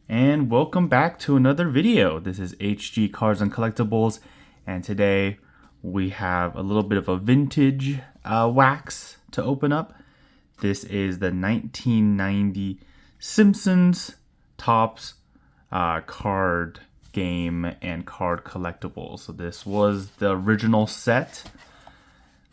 And welcome back to another video. This is HG Cards and Collectibles, and today we have a little bit of a vintage wax to open up. This is the 1990 Simpsons Topps card game and card collectibles. So this was the original set.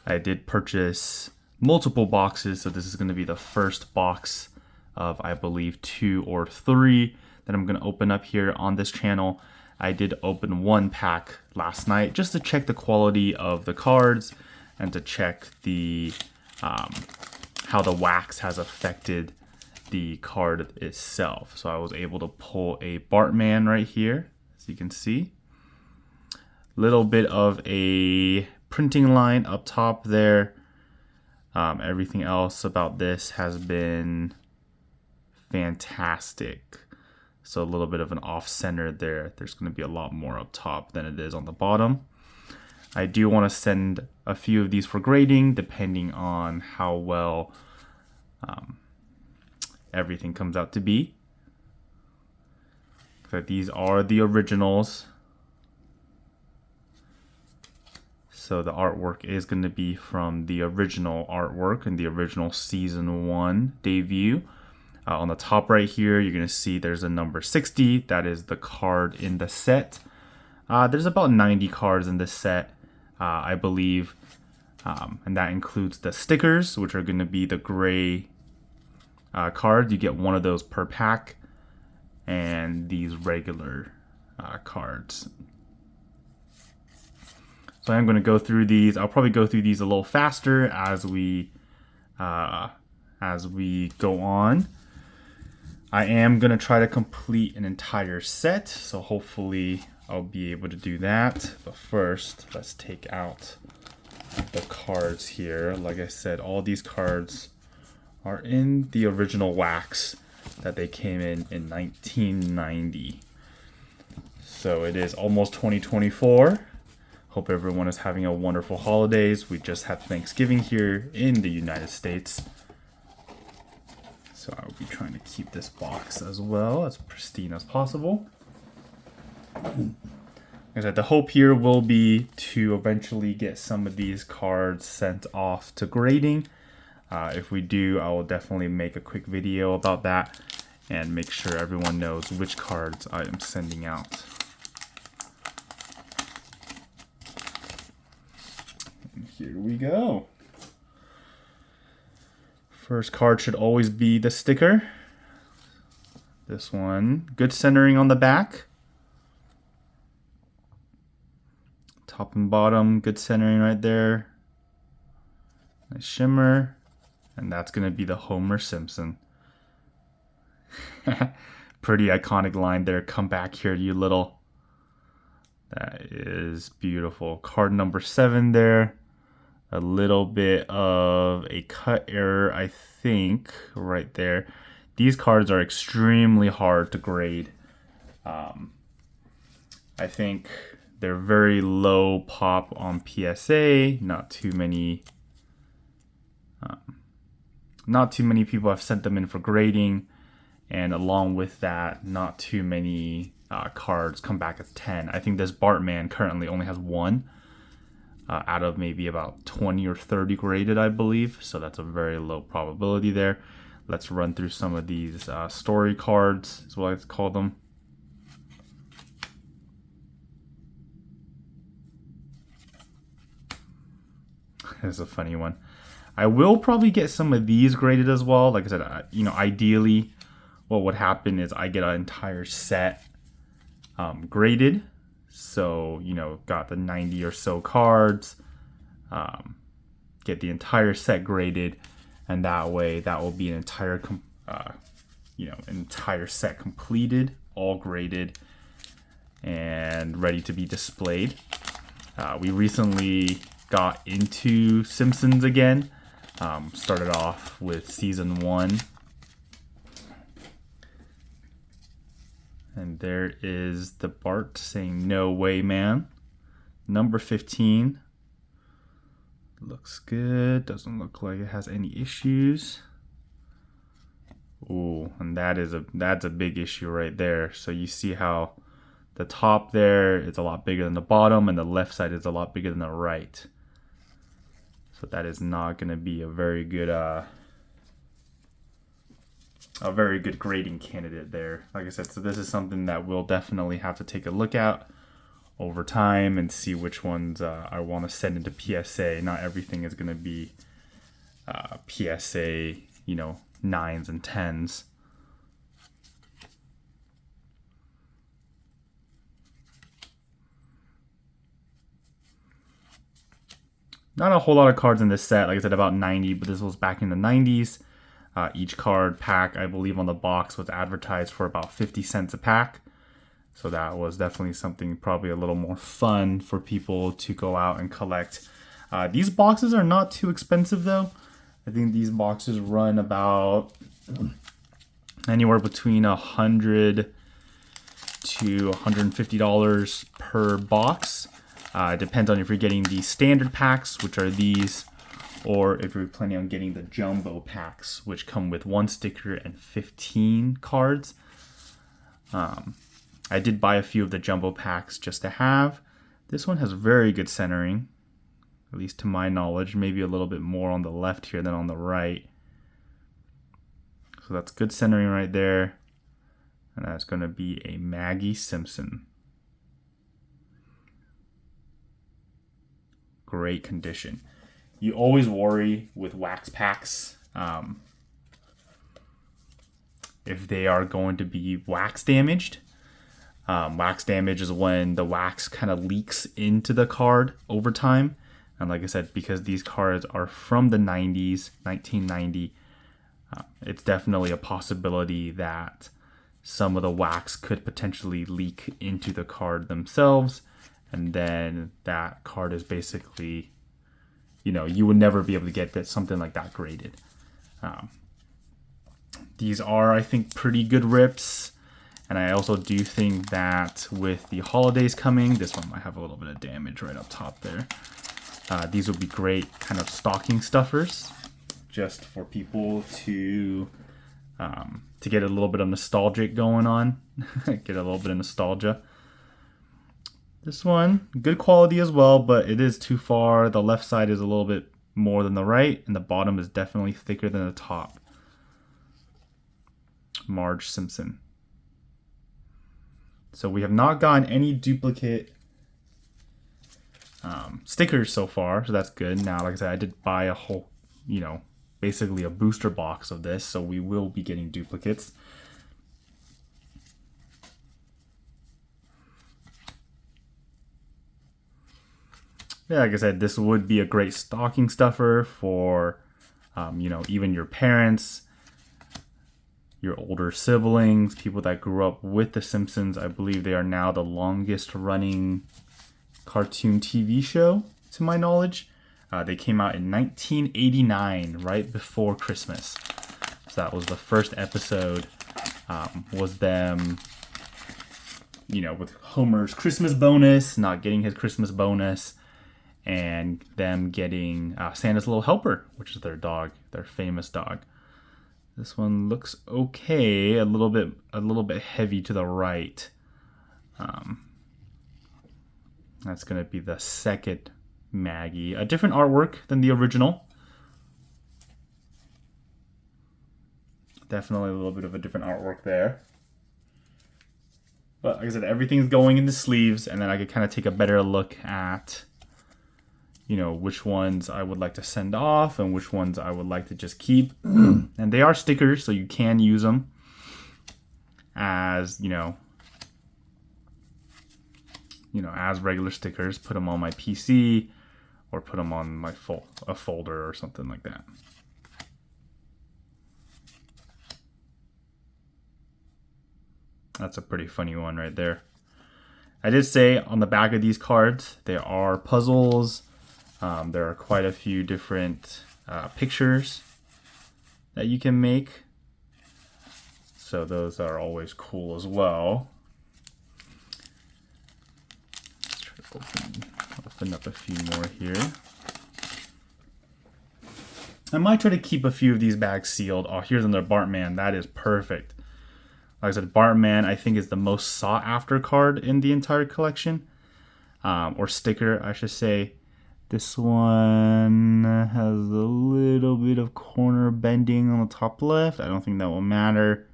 I did purchase multiple boxes, so this is going to be the first box of, I believe, 2 or 3 that I'm going to open up here on this channel. I did open one pack last night just to check the quality of the cards and to check the how the wax has affected the card itself. So I was able to pull a Bartman right here, as you can see. Little bit of a printing line up top there. Everything else about this has been fantastic. So a little bit of an off center there. There's going to be a lot more up top than it is on the bottom. I do want to send a few of these for grading depending on how well everything comes out to be. So these are the originals. So the artwork is going to be from the original artwork and the original season 1 debut. On the top right here, you're going to see there's a number 60. That is the card in the set. There's about 90 cards in this set, I believe. And that includes the stickers, which are going to be the gray cards. You get one of those per pack. And these regular cards. So I'm going to go through these. I'll probably go through these a little faster as we go on. I am going to try to complete an entire set, so hopefully I'll be able to do that. But first, let's take out the cards here. Like I said, all these cards are in the original wax that they came in 1990. So it is almost 2024. Hope everyone is having a wonderful holidays. We just had Thanksgiving here in the United States. So I will be trying to keep this box as well as pristine as possible. Like I said, the hope here will be to eventually get some of these cards sent off to grading. If we do, I will definitely make a quick video about that and make sure everyone knows which cards I am sending out. And here we go. First card should always be the sticker. This one, good centering on the back. Top and bottom, good centering right there. Nice shimmer. And that's going to be the Homer Simpson. Pretty iconic line there. Come back here, you little. That is beautiful. Card number 7 there. A little bit of a cut error, I think, right there. These cards are extremely hard to grade. I think they're very low pop on PSA. Not too many people have sent them in for grading, and along with that, not too many cards come back as 10. I think this Bartman currently only has 1. Out of maybe about 20 or 30 graded, I believe. So that's a very low probability there. Let's run through some of these story cards, is what I like to call them. This is a funny one. I will probably get some of these graded as well. Like I said, ideally, what would happen is I get an entire set graded. So, got the 90 or so cards, get the entire set graded, and that way that will be an entire, entire set completed, all graded, and ready to be displayed. We recently got into Simpsons again, started off with season 1. And there is the Bart saying, "No way, man." Number 15. Looks good. Doesn't look like it has any issues. Ooh, and that's a big issue right there. So you see how the top there is a lot bigger than the bottom, and the left side is a lot bigger than the right. So that is not going to be a very good grading candidate there. Like I said, so this is something that we'll definitely have to take a look at over time and see which ones I want to send into PSA. Not everything is going to be PSA, 9s and 10s. Not a whole lot of cards in this set. Like I said, about 90, but this was back in the 90s. Each card pack, I believe, on the box was advertised for about 50 cents a pack. So that was definitely something probably a little more fun for people to go out and collect. These boxes are not too expensive, though. I think these boxes run about anywhere between $100 to $150 per box. It depends on if you're getting the standard packs, which are these, or if you're planning on getting the jumbo packs, which come with 1 sticker and 15 cards. I did buy a few of the jumbo packs just to have. This one has very good centering, at least to my knowledge. Maybe a little bit more on the left here than on the right. So that's good centering right there. And that's going to be a Maggie Simpson. Great condition. You always worry with wax packs if they are going to be wax damaged. Wax damage is when the wax kind of leaks into the card over time. And like I said, because these cards are from the 90s, 1990, it's definitely a possibility that some of the wax could potentially leak into the card themselves. And then that card is basically, you would never be able to get something like that graded. These are, I think, pretty good rips. And I also do think that with the holidays coming, this one might have a little bit of damage right up top there. These would be great kind of stocking stuffers, just for people to get a little bit of nostalgic going on, get a little bit of nostalgia. This one, good quality as well, but it is too far. The left side is a little bit more than the right, and the bottom is definitely thicker than the top. Marge Simpson. So we have not gotten any duplicate stickers so far, so that's good. Now, like I said, I did buy a whole, basically a booster box of this, so we will be getting duplicates. Yeah, like I said, this would be a great stocking stuffer for, even your parents, your older siblings, people that grew up with The Simpsons. I believe they are now the longest running cartoon TV show, to my knowledge. They came out in 1989, right before Christmas. So that was the first episode, was them, with Homer's Christmas bonus, not getting his Christmas bonus, and them getting Santa's Little Helper, which is their dog, their famous dog. This one looks okay, a little bit heavy to the right. That's going to be the second Maggie. A different artwork than the original. Definitely a little bit of a different artwork there. But like I said, everything's going in the sleeves, and then I could kind of take a better look at which ones I would like to send off and which ones I would like to just keep. And they are stickers, so you can use them as, as regular stickers. Put them on my PC or put them on my a folder or something like that. That's a pretty funny one right there. I did say on the back of these cards, there are puzzles. There are quite a few different pictures that you can make. So those are always cool as well. Let's try to open up a few more here. I might try to keep a few of these bags sealed. Oh, here's another Bartman. That is perfect. Like I said, Bartman I think is the most sought after card in the entire collection. Or sticker, I should say. This one has a little bit of corner bending on the top left. I don't think that will matter.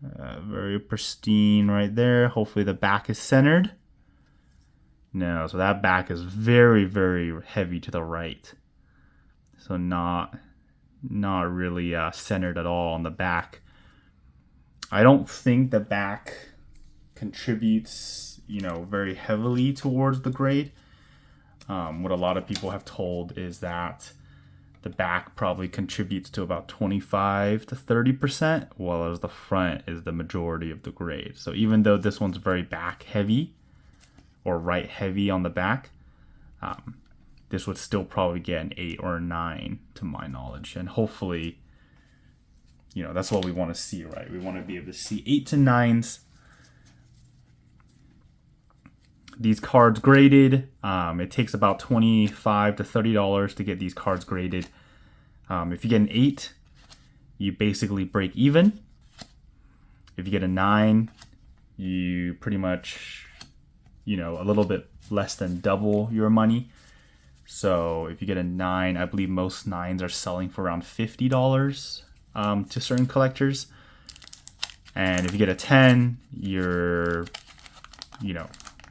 Very pristine right there. Hopefully the back is centered. No, so that back is very, very heavy to the right. So not really centered at all on the back. I don't think the back contributes, very heavily towards the grade. What a lot of people have told is that the back probably contributes to about 25 to 30%, while as the front is the majority of the grade. So even though this one's very back heavy or right heavy on the back, this would still probably get an 8 or a 9 to my knowledge. And hopefully, that's what we want to see, right? We want to be able to see 8 to 9s. These cards graded. It takes about $25 to $30 to get these cards graded. If you get an 8, you basically break even. If you get a 9, you pretty much, a little bit less than double your money. So if you get a 9, I believe most 9s are selling for around $50 to certain collectors. And if you get a 10, you're,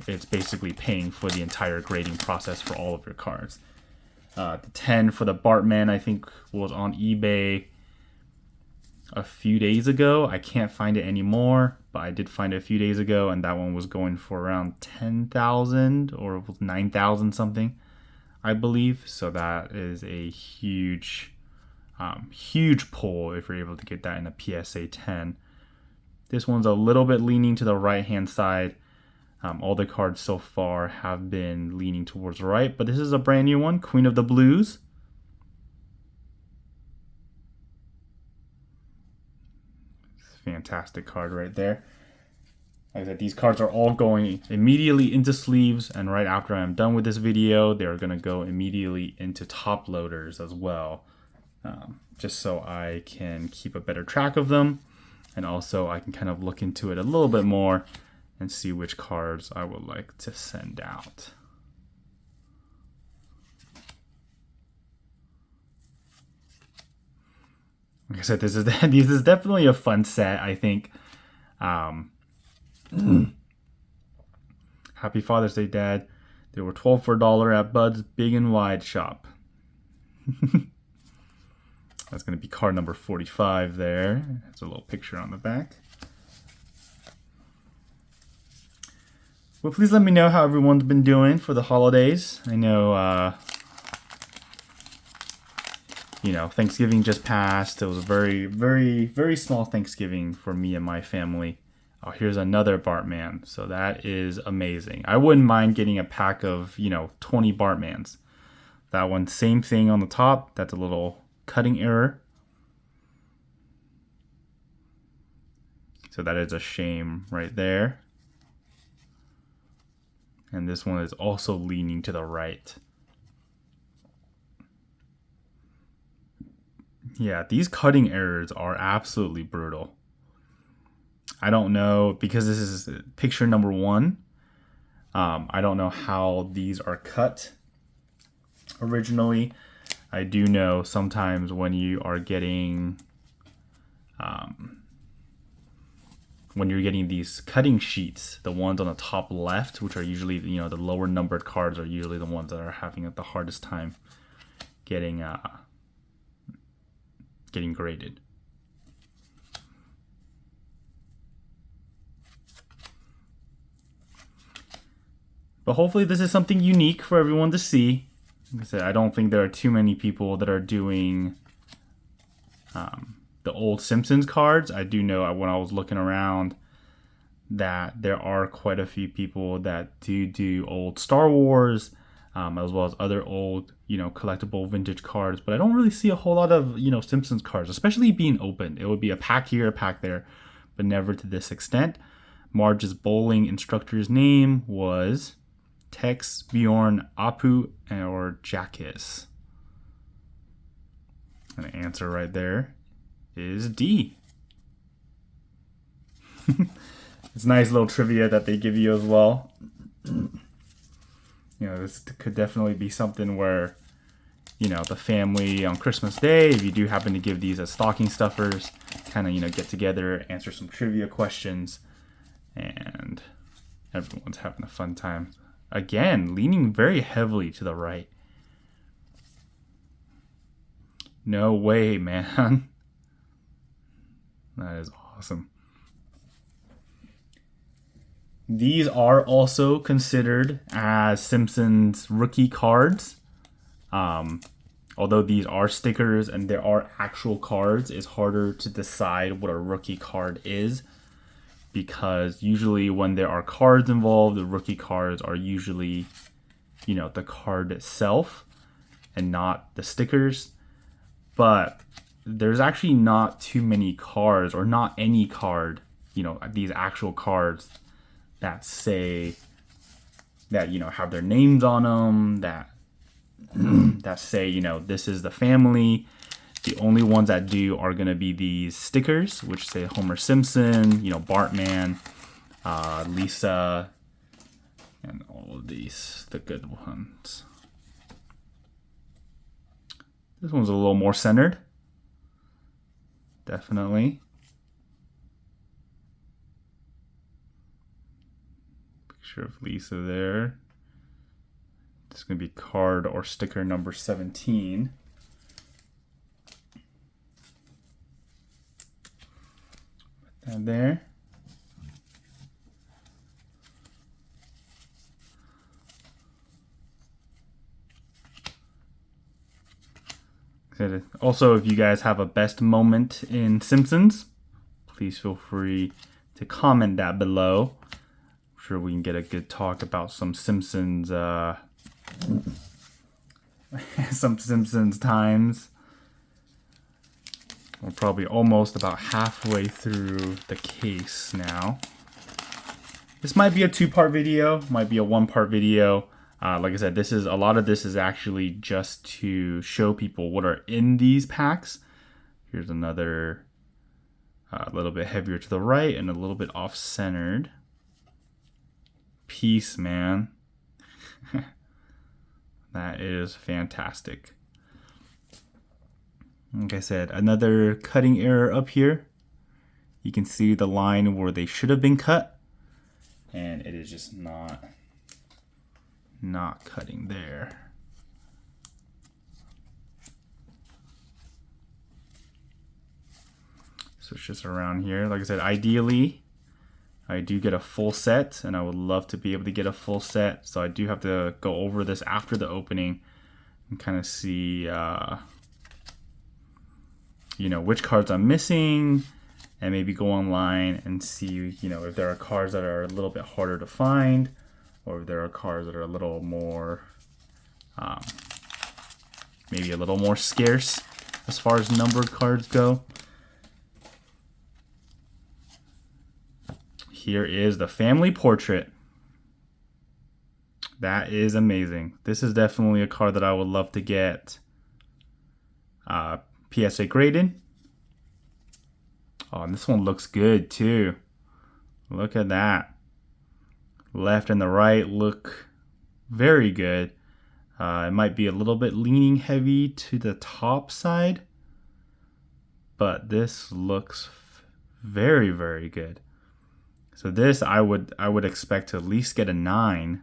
it's basically paying for the entire grading process for all of your cards. The 10 for the Bartman, I think, was on eBay a few days ago. I can't find it anymore, but I did find it a few days ago, and that one was going for around 10,000 or it was 9,000 something, I believe. So that is a huge pull if you're able to get that in a PSA 10. This one's a little bit leaning to the right-hand side. All the cards so far have been leaning towards the right, but this is a brand new one, Queen of the Blues. Fantastic card right there. Like I said, these cards are all going immediately into sleeves, and right after I'm done with this video, they're going to go immediately into top loaders as well, just so I can keep a better track of them, and also I can kind of look into it a little bit more and see which cards I would like to send out. Like I said, this is definitely a fun set, I think. Happy Father's Day, Dad. They were 12 for $1 at Bud's Big and Wide shop. That's going to be card number 45 there. There's a little picture on the back. Well, please let me know how everyone's been doing for the holidays. I know, Thanksgiving just passed. It was a very, very, very small Thanksgiving for me and my family. Oh, here's another Bartman. So that is amazing. I wouldn't mind getting a pack of, 20 Bartmans. That one, same thing on the top. That's a little cutting error. So that is a shame right there. And this one is also leaning to the right. Yeah, these cutting errors are absolutely brutal. I don't know, because this is picture number 1. I don't know how these are cut originally. I do know sometimes when you are getting these cutting sheets, the ones on the top left, which are usually, the lower numbered cards, are usually the ones that are having the hardest time getting graded. But hopefully this is something unique for everyone to see. Like I said, I don't think there are too many people that are doing the old Simpsons cards. I do know when I was looking around that there are quite a few people that do old Star Wars, as well as other old, collectible vintage cards. But I don't really see a whole lot of, Simpsons cards, especially being opened. It would be a pack here, a pack there, but never to this extent. Marge's bowling instructor's name was Tex, Bjorn, Apu, or Jackis. And the answer right there is D. It's nice little trivia that they give you as well. This could definitely be something where, the family on Christmas Day, if you do happen to give these as stocking stuffers, kind of, get together, answer some trivia questions, and everyone's having a fun time. Again, leaning very heavily to the right. No way, man. That is awesome. These are also considered as Simpsons rookie cards. Although these are stickers and there are actual cards, it's harder to decide what a rookie card is, because usually when there are cards involved, the rookie cards are usually, the card itself and not the stickers. But there's actually not too many cards, or not any card, these actual cards that say that, have their names on them, that say, this is the family. The only ones that do are going to be these stickers, which say Homer Simpson, Bartman, Lisa, and all of these, the good ones. This one's a little more centered. Definitely. Picture of Lisa there. It's going to be card or sticker number 17. Put that there. Also, if you guys have a best moment in Simpsons, please feel free to comment that below. I'm sure we can get a good talk about some Simpsons times. We're probably almost about halfway through the case now. This might be a 2-part video, might be a 1-part video. Like I said, a lot of this is actually just to show people what are in these packs. Here's another a little bit heavier to the right and a little bit off-centered. Peace, man. That is fantastic. Like I said, another cutting error up here. You can see the line where they should have been cut, and it is just not cutting there. So it's just around here. Like I said, ideally I do get a full set, and I would love to be able to get a full set. So I do have to go over this after the opening and kind of see which cards I'm missing, and maybe go online and see if there are cards that are a little bit harder to find, or if there are cards that are a little more maybe a little more scarce as far as numbered cards go. Here is the family portrait. That is amazing. This is definitely a card that I would love to get PSA graded. Oh, and this one looks good too. Look at that. Left and the right look very good. It might be a little bit leaning heavy to the top side, but this looks very, very good. So this I would expect to at least get a 9,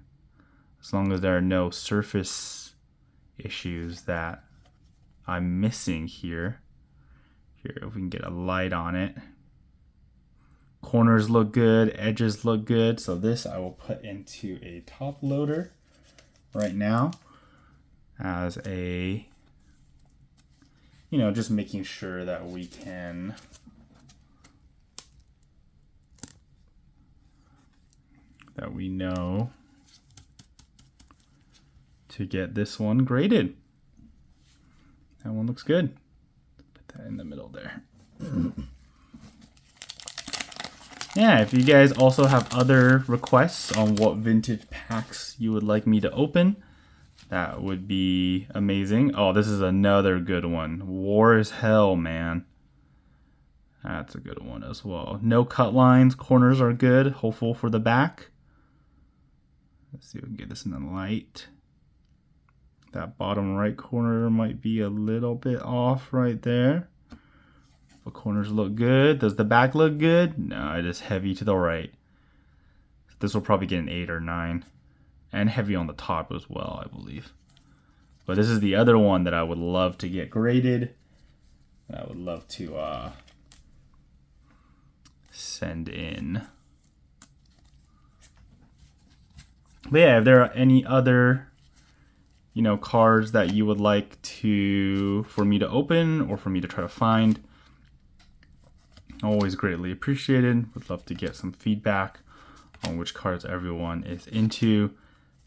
as long as there are no surface issues that I'm missing here. Here, if we can get a light on it. Corners look good, edges look good. So this I will put into a top loader right now as a, just making sure that we can we know to get this one graded. That one looks good. Put that in the middle there. Yeah, if you guys also have other requests on what vintage packs you would like me to open, That would be amazing. Oh, this is another good one. War is Hell, man. That's a good one as well. No cut lines. Corners are good. Hopeful for the back. Let's see if we can get this in the light. That bottom right corner might be a little bit off right there. The corners look good. Does the back look good? No, it is heavy to the right. This will probably get an 8 or 9. And heavy on the top as well, I believe. But this is the other one that I would love to get graded. I would love to send in. But yeah, if there are any other, cards that you would like for me to open or for me to try to find, always greatly appreciated. Would love to get some feedback on which cards everyone is into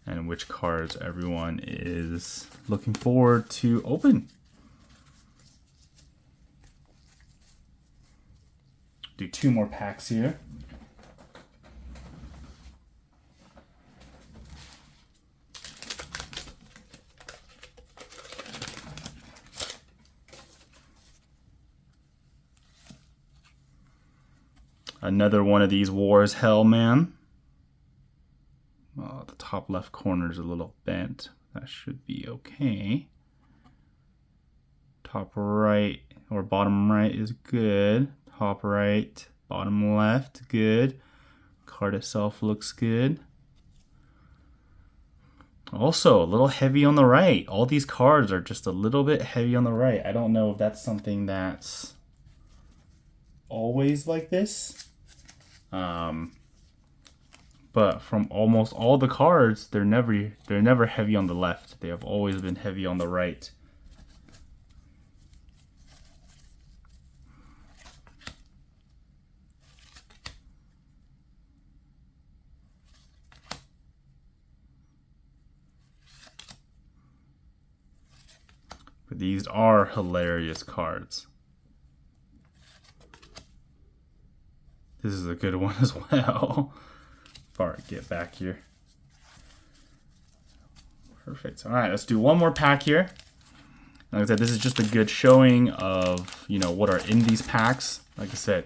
and which cards everyone is looking forward to open. Do 2 more packs here. Another one of these War is Hell, man. Oh, the top left corner is a little bent. That should be okay. Top right or bottom right is good. Top right, bottom left, good. Card itself looks good. Also, a little heavy on the right. All these cards are just a little bit heavy on the right. I don't know if that's something that's always like this. But from almost all the cards, they're never heavy on the left. They have always been heavy on the right. But these are hilarious cards. This is a good one as well. Bart, get back here. Perfect. All right, let's do one more pack here. Like I said, this is just a good showing of, what are in these packs. Like I said,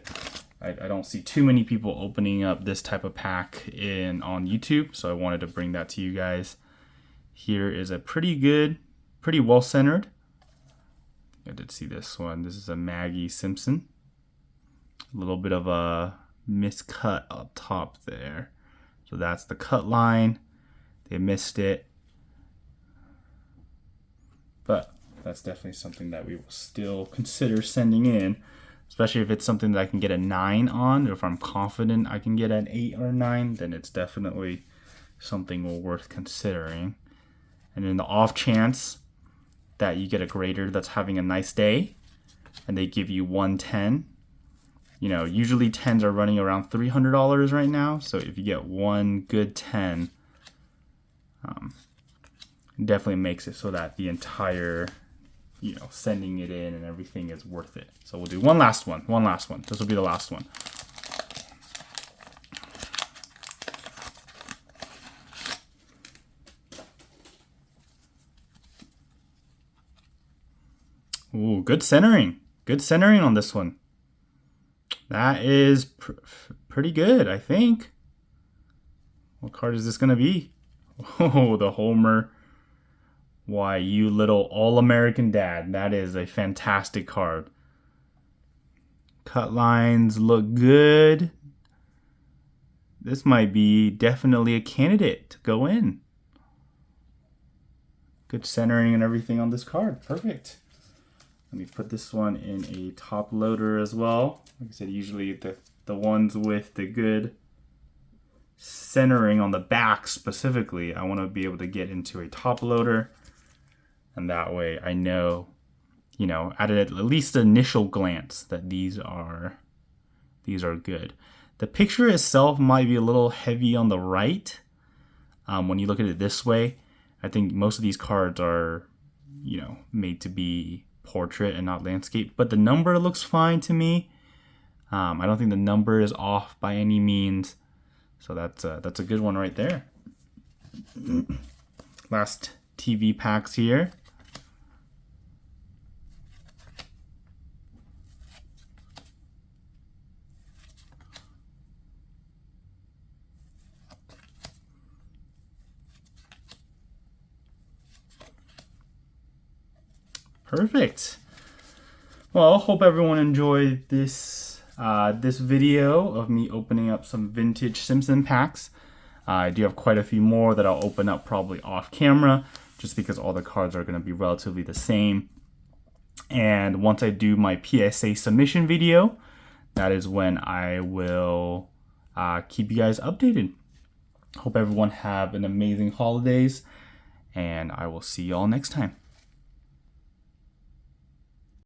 I don't see too many people opening up this type of pack on YouTube, so I wanted to bring that to you guys. Here is a pretty well centered. I did see this one. This is a Maggie Simpson. A little bit of a miscut up top there. So that's the cut line. They missed it. But that's definitely something that we will still consider sending in, especially if it's something that I can get a 9 on. If I'm confident I can get an 8 or 9, then it's definitely something worth considering. And in the off chance that you get a grader that's having a nice day and they give you 110, usually 10s are running around $300 right now. So if you get one good 10, definitely makes it so that the entire, sending it in and everything is worth it. So we'll do one last one. This will be the last one. Ooh, good centering. Good centering on this one. That is pretty good, I think. What card is this going to be? Oh, the Homer. Why, you little all-American dad. That is a fantastic card. Cut lines look good. This might be definitely a candidate to go in. Good centering and everything on this card. Perfect. Let me put this one in a top loader as well. Like I said, usually the ones with the good centering on the back specifically, I want to be able to get into a top loader. And that way I know, at least initial glance that these are good. The picture itself might be a little heavy on the right. When you look at it this way, I think most of these cards are, made to be portrait and not landscape, but the number looks fine to me. I don't think the number is off by any means, so that's a good one right there. Last TV packs here. Perfect. Well, hope everyone enjoyed this this video of me opening up some vintage Simpson packs. I do have quite a few more that I'll open up probably off camera, just because all the cards are going to be relatively the same. And once I do my PSA submission video, that is when I will keep you guys updated. Hope everyone have an amazing holidays, and I will see y'all next time.